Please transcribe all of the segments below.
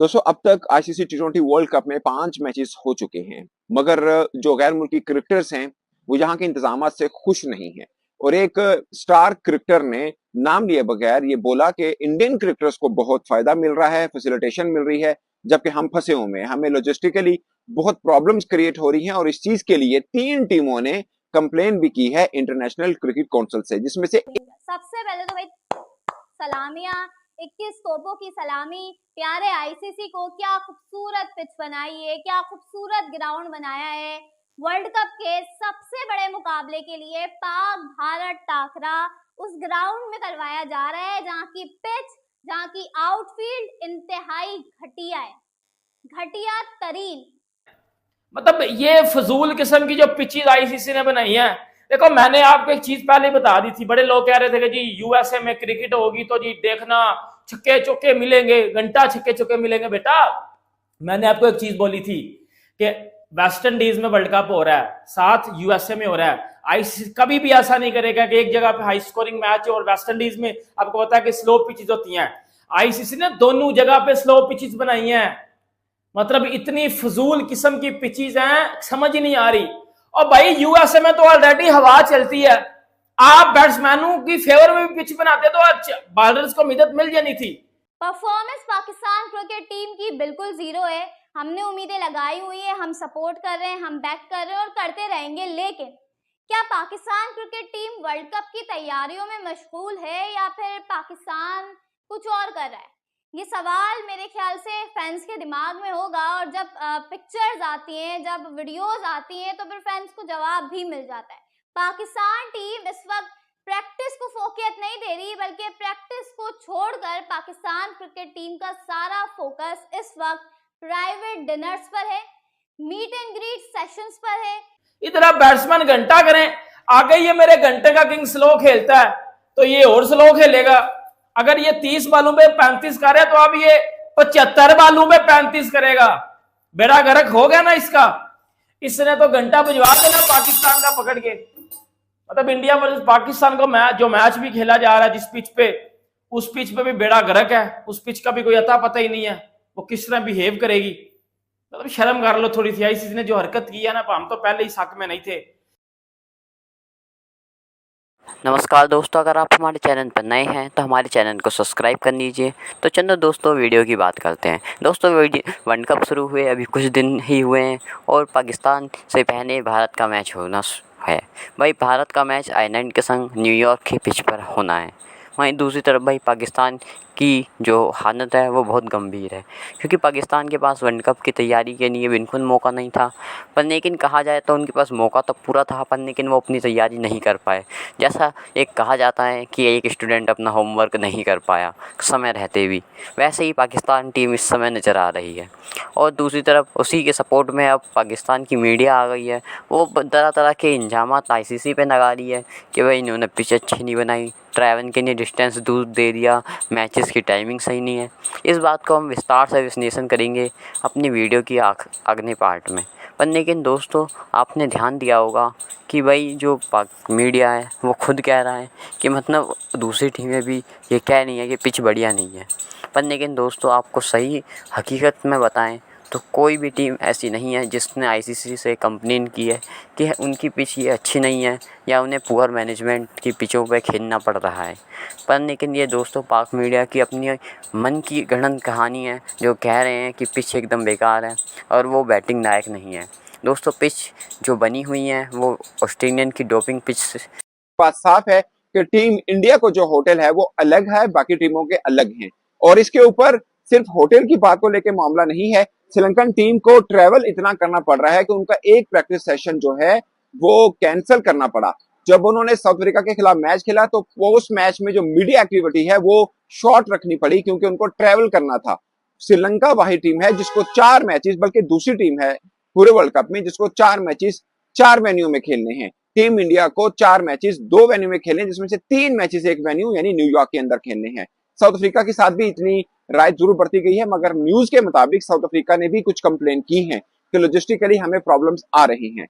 दोस्तों अब तक आईसीसी टी20 वर्ल्ड कप में 5 मैचेस हो चुके हैं, मगर जो गैर मुल्की क्रिकेटर्स हैं वो यहाँ के इंतजामात से खुश नहीं हैं। और एक स्टार क्रिकेटर ने नाम लिए बगैर ये बोला कि इंडियन क्रिकेटर्स को बहुत फायदा मिल रहा है, फैसिलिटेशन मिल रही है, जबकि हम फंसे हुए हैं, हमें लॉजिस्टिकली बहुत प्रॉब्लम्स क्रिएट हो रही हैं। और इस चीज के लिए 3 टीमों ने कंप्लेन भी की है इंटरनेशनल क्रिकेट काउंसिल से, जिसमें से सबसे पहले तो भाई सलामियां, 21 तोपों की सलामी प्यारे आईसीसी को। क्या खूबसूरत पिच बनाई है, क्या खूबसूरत ग्राउंड बनाया है। वर्ल्ड कप के सबसे बड़े मुकाबले के लिए पाक भारत टाकरा उस ग्राउंड में करवाया जा रहा है जहां की पिच, जहां की आउटफील्ड इंतहाई घटिया है, घटिया तरीन। मतलब ये फजूल किस्म की जो पिचेस आईसीसी ने बनाई है। देखो, मैंने आपको एक चीज पहले बता दी थी, बड़े लोग कह रहे थे कि जी यूएसए में क्रिकेट होगी तो जी देखना छक्के चौके मिलेंगे, घंटा छक्के चौके मिलेंगे। बेटा, मैंने आपको एक चीज बोली थी कि वेस्ट इंडीज में वर्ल्ड कप हो रहा है, साथ यूएसए में हो रहा है। आईसीसी कभी भी ऐसा नहीं करेगा कि एक जगह पे हाई स्कोरिंग मैच है और वेस्ट इंडीज में आपको पता है कि स्लो पिचेस होती हैं। आईसीसी ने दोनों जगह पे स्लो पिचेस बनाई हैं। मतलब इतनी फजूल किस्म की पिचेस हैं, समझ ही नहीं आ रही। और भाई यूएसए में तो ऑलरेडी हवा चलती है, आप बैट्समैनों की फेवर में भी पिच बनाते तो बॉलर्स को मदद मिल जानी थी। परफॉर्मेंस पाकिस्तान क्रिकेट टीम की बिल्कुल जीरो है। हमने उम्मीदें लगाई हुई है, हम सपोर्ट कर रहे हैं, हम बैक कर रहे हैं और करते रहेंगे। लेकिन क्या Pakistan cricket team world cup की तैयारियों में मशगूल है या फिर पाकिस्तान कुछ और कर रहा है? ये सवाल मेरे ख्याल से फैंस के दिमाग में होगा, और जब पिक्चर्स आती हैं, जब वीडियोस आती हैं, तो फिर फैंस को जवाब भी मिल जाता है। पाकिस्तान टीम इस वक्त प्रैक्टिस को फोकस नहीं दे रही, बल्कि प्रैक्टिस को छोड़कर पाकिस्तान क्रिकेट टीम का सारा फोकस इस वक्त प्राइवेट डिनर्स पर है, मीट एंड ग्रीट सेशंस पर है। इधर आप बैट्समैन घंटा करें, आगे ये मेरे घंटे का किंग स्लो खेलता है तो ये और स्लो खेलेगा। अगर ये 30 बालों पे 35 करे तो अब ये 75 बालों पे 35 करेगा। बेड़ा गर्क हो गया ना इसका। इसने तो घंटा भिजवा देना पाकिस्तान का पकड़ के। मतलब इंडिया वर्सेस पाकिस्तान को जो मैच भी खेला जा रहा है जिस पिच पे, उस पिच पे भी बेड़ा गर्क है। उस पिच का भी कोई अता पता ही नहीं है वो किस तरह बिहेव करेगी। मतलब शर्म कर लो थोड़ी सी। आईसीसी ने जो हरकत की है ना, हम तो पहले ही शक में नहीं थे। नमस्कार दोस्तों, अगर आप हमारे चैनल पर नए हैं तो हमारे चैनल को सब्सक्राइब कर लीजिए। तो चलो दोस्तों, वीडियो की बात करते हैं। दोस्तों, वर्ल्ड कप शुरू हुए अभी कुछ दिन ही हुए हैं और पाकिस्तान से पहले भारत का मैच होना है। भाई, भारत का मैच आयरलैंड के संग न्यूयॉर्क के पिच पर होना है। वहीं दूसरी तरफ भाई पाकिस्तान की जो हालत है वो बहुत गंभीर है, क्योंकि पाकिस्तान के पास वर्ल्ड कप की तैयारी के लिए बिल्कुल मौका नहीं था। पर लेकिन कहा जाए तो उनके पास मौका तो पूरा था, पर लेकिन वो अपनी तैयारी नहीं कर पाए। जैसा एक कहा जाता है कि एक स्टूडेंट अपना होमवर्क नहीं कर पाया समय रहते भी, वैसे ही पाकिस्तान टीम इस समय नज़र आ रही है। और दूसरी तरफ उसी के सपोर्ट में अब पाकिस्तान की मीडिया आ गई है। वो तरह तरह के इल्ज़ामात आईसीसी पे लगा रही है कि भाई इन्होंने पिच अच्छी नहीं बनाई, ट्रैवल के लिए डिस्टेंस दूर दे दिया, मैचेस की टाइमिंग सही नहीं है। इस बात को हम विस्तार से विश्लेषण करेंगे अपनी वीडियो की अगले पार्ट में। पर लेकिन दोस्तों, आपने ध्यान दिया होगा कि भाई जो मीडिया है वो खुद कह रहा है कि मतलब दूसरी टीमें भी ये कह रही है कि पिच बढ़िया नहीं है। पर लेकिन दोस्तों, आपको सही हकीकत में बताएं तो कोई भी टीम ऐसी नहीं है जिसने आईसीसी से कंप्लेन की है कि उनकी पिच ये अच्छी नहीं है या उन्हें पुअर मैनेजमेंट की पिचों पे खेलना पड़ रहा है। पर लेकिन ये दोस्तों पाक मीडिया की अपनी मन की गढ़ंत कहानी है, जो कह रहे हैं कि पिच एकदम बेकार है और वो बैटिंग लायक नहीं है। दोस्तों, पिच जो बनी हुई है वो ऑस्ट्रेलियन की डोपिंग पिच से। बात साफ है कि टीम इंडिया को जो होटल है वो अलग है, बाकी टीमों के अलग हैं। और इसके ऊपर सिर्फ होटल की बात को लेकर मामला नहीं है, श्रीलंकन टीम को ट्रैवल इतना करना पड़ रहा है कि उनका एक प्रैक्टिस सेशन जो है वो कैंसिल करना पड़ा। जब उन्होंने साउथ अफ्रीका के खिलाफ मैच खेला तो उस मैच में जो मीडिया एक्टिविटी है वो शॉर्ट रखनी पड़ी, क्योंकि उनको ट्रैवल करना था। श्रीलंका वही टीम है जिसको 4 मैचेस, बल्कि दूसरी टीम है पूरे वर्ल्ड कप में जिसको 4 मैचेस 4 वेन्यू में खेलने हैं। टीम इंडिया को 4 मैचेस 2 वेन्यू में खेलने, जिसमें से 3 मैचेस एक वेन्यू यानी न्यूयॉर्क के अंदर खेलने हैं। साउथ अफ्रीका के साथ भी इतनी राय जरूर बरती गई है, मगर न्यूज के मुताबिक साउथ अफ्रीका ने भी कुछ कंप्लेन की है कि लॉजिस्टिकली हमें प्रॉब्लम्स आ रही हैं।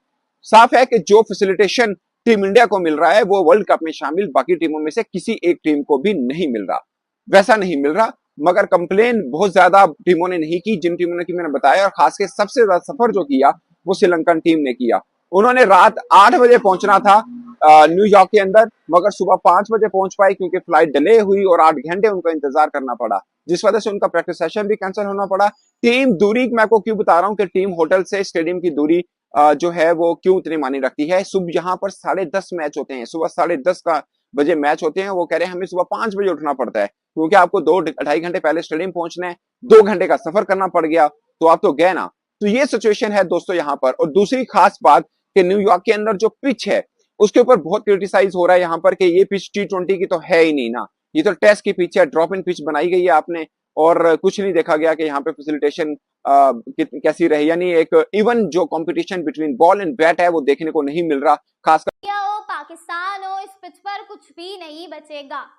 साफ है कि जो फैसिलिटेशन टीम इंडिया को मिल रहा है वो वर्ल्ड कप में शामिल बाकी टीमों में से किसी एक टीम को भी नहीं मिल रहा, वैसा नहीं मिल रहा। मगर कंप्लेन बहुत ज्यादा टीमों ने नहीं की, जिन टीमों ने की मैंने बताया, और खास के सबसे ज्यादा सफर जो किया वो श्रीलंकन टीम ने किया। उन्होंने रात 8 बजे पहुंचना था न्यूयॉर्क के अंदर, मगर सुबह 5 बजे पहुंच पाई क्योंकि फ्लाइट डिले हुई और 8 घंटे उनको इंतजार करना पड़ा, जिस वजह से उनका प्रैक्टिस सेशन भी कैंसिल होना पड़ा। टीम दूरी मैं आपको क्यों बता रहा हूँ कि टीम होटल से स्टेडियम की दूरी जो है वो क्यों इतनी मानी रखती है। सुबह यहाँ पर 10:30 मैच होते हैं, सुबह 10:30 का बजे मैच होते हैं। वो कह रहे हैं हमें सुबह 5 बजे उठना पड़ता है क्योंकि आपको 2-2.5 घंटे पहले स्टेडियम पहुंचना है, 2 घंटे का सफर करना पड़ गया, तो आप तो गए ना। तो ये सिचुएशन है दोस्तों यहाँ पर। और दूसरी खास बात कि न्यूयॉर्क के अंदर जो पिच है उसके ऊपर बहुत क्रिटिसाइज हो रहा है यहाँ पर कि ये पिच T20 की तो है ही नहीं ना, ये तो टेस्ट की पिच है, ड्रॉप इन पिच बनाई गई है आपने, और कुछ नहीं देखा गया कि यहाँ पे फैसिलिटेशन कैसी रही। यानी एक इवन जो competition between ball and bat है वो देखने को नहीं मिल रहा, खासकर इंडिया हो पाकिस्तान हो, इस पिच पर कुछ भी नहीं बचेगा,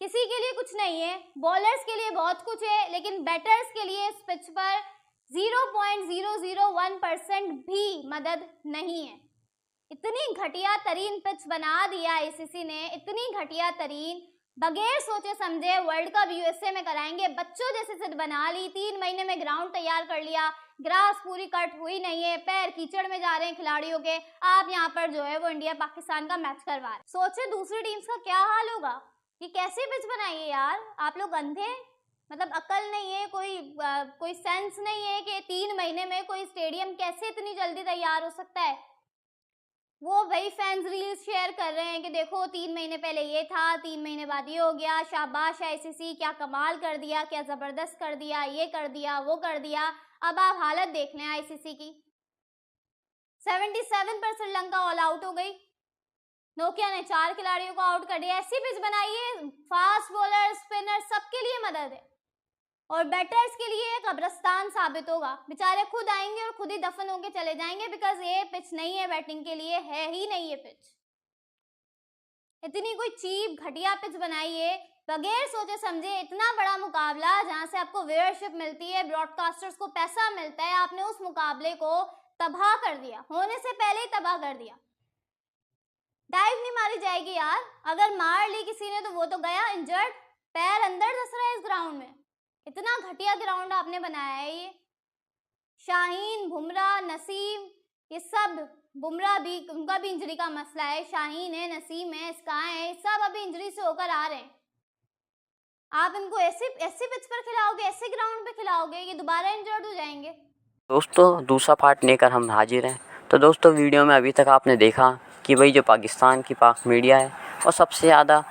किसी के लिए कुछ नहीं है। बॉलर्स के लिए बहुत कुछ है, लेकिन बैटर्स के लिए इस पिच पर 0.001% भी मदद नहीं है। इतनी घटिया तरीन पिच बना दिया आईसीसी ने, इतनी घटिया तरीन, बगैर सोचे समझे। वर्ल्ड कप यूएसए में कराएंगे, बच्चों जैसे सिर्फ बना ली, 3 महीने में ग्राउंड तैयार कर लिया, ग्रास पूरी कट हुई नहीं है, पैर कीचड़ में जा रहे हैं खिलाड़ियों के। आप यहाँ पर जो है वो इंडिया पाकिस्तान का मैच करवा रहे। सोचे दूसरी टीम्स का क्या हाल होगा। ये कैसे पिच बनाई है यार, आप लोग अंधे, मतलब अकल नहीं है, कोई सेंस नहीं है कि 3 महीने में कोई स्टेडियम कैसे इतनी जल्दी तैयार हो सकता है। वो वही फैंस रील्स शेयर कर रहे हैं कि देखो 3 महीने पहले ये था, 3 महीने बाद ये हो गया, शाबाश आईसीसी, क्या कमाल कर दिया, क्या जबरदस्त कर दिया, ये कर दिया, वो कर दिया। अब आप हालत देख लें आईसीसी की। 77 पर श्रीलंका ऑल आउट हो गई, नोकिया ने 4 खिलाड़ियों को आउट कर दिया। ऐसी पिच बनाइए, फास्ट बॉलर, स्पिनर, सबके लिए मदद है, और बैटर्स के लिए एक कब्रिस्तान साबित होगा। बेचारे खुद आएंगे और खुद ही दफन होके चले जाएंगे, बिकॉज ये पिच नहीं है बैटिंग के लिए, है ही नहीं ये पिच। इतनी कोई चीप घटिया पिच बनाइए बगैर सोचे समझे। इतना बड़ा मुकाबला जहां से आपको व्यूअरशिप मिलती है, ब्रॉडकास्टर्स को पैसा मिलता है, आपने उस मुकाबले को तबाह कर दिया, होने से पहले ही तबाह कर दिया। डाइव नहीं मारी जाएगी यार, अगर मार ली किसी ने तो वो तो गया इंजर्ड, पैर अंदर धस रहा है इस ग्राउंड में। इतना घटिया ग्राउंड आपने बनाया है ये। शाहीन, बुमराह, नसीम, ये सब, बुमराह भी, उनका भी इंजरी का मसला है, शाहीन है, नसीम है, स्काई है, सब अभी इंजरी से होकर आ रहे हैं। आप इनको ऐसे पिच पर खिलाओगे, ऐसे ग्राउंड पे खिलाओगे, ये दोबारा इंजर्ड हो जाएंगे। दोस्तों दूसरा पार्ट लेकर हम हाजिर हैं। तो दोस्तों वीडियो में अभी तक आपने देखा कि भाई जो पाकिस्तान की पाक मीडिया है और सबसे ज़्यादा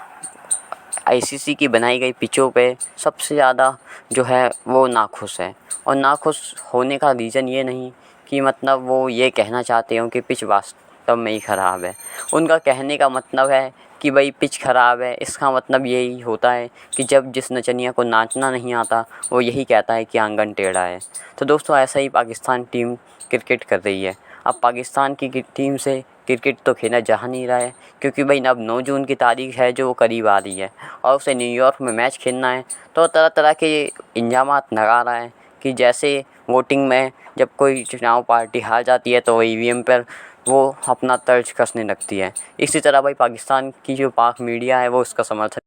आईसीसी की बनाई गई पिचों पे सबसे ज़्यादा जो है वो नाखुश है। और नाखुश होने का रीज़न ये नहीं कि मतलब वो ये कहना चाहते हो कि पिच वास्तव में ही ख़राब है। उनका कहने का मतलब है कि भाई पिच ख़राब है, इसका मतलब यही होता है कि जब जिस नचनिया को नाचना नहीं आता वो यही कहता है कि आंगन टेढ़ा है। तो दोस्तों ऐसा ही पाकिस्तान टीम क्रिकेट कर रही है। अब पाकिस्तान की टीम से क्रिकेट तो खेला जा नहीं रहा है, क्योंकि भाई अब 9 जून की तारीख है जो करीब आ रही है और उसे न्यूयॉर्क में मैच खेलना है। तो तरह तरह के इंजामात लगा रहा है कि जैसे वोटिंग में जब कोई चुनाव पार्टी हार जाती है तो ईवीएम पर वो अपना तर्ज कसने लगती है, इसी तरह भाई पाकिस्तान की जो पाक मीडिया है वो उसका समर्थन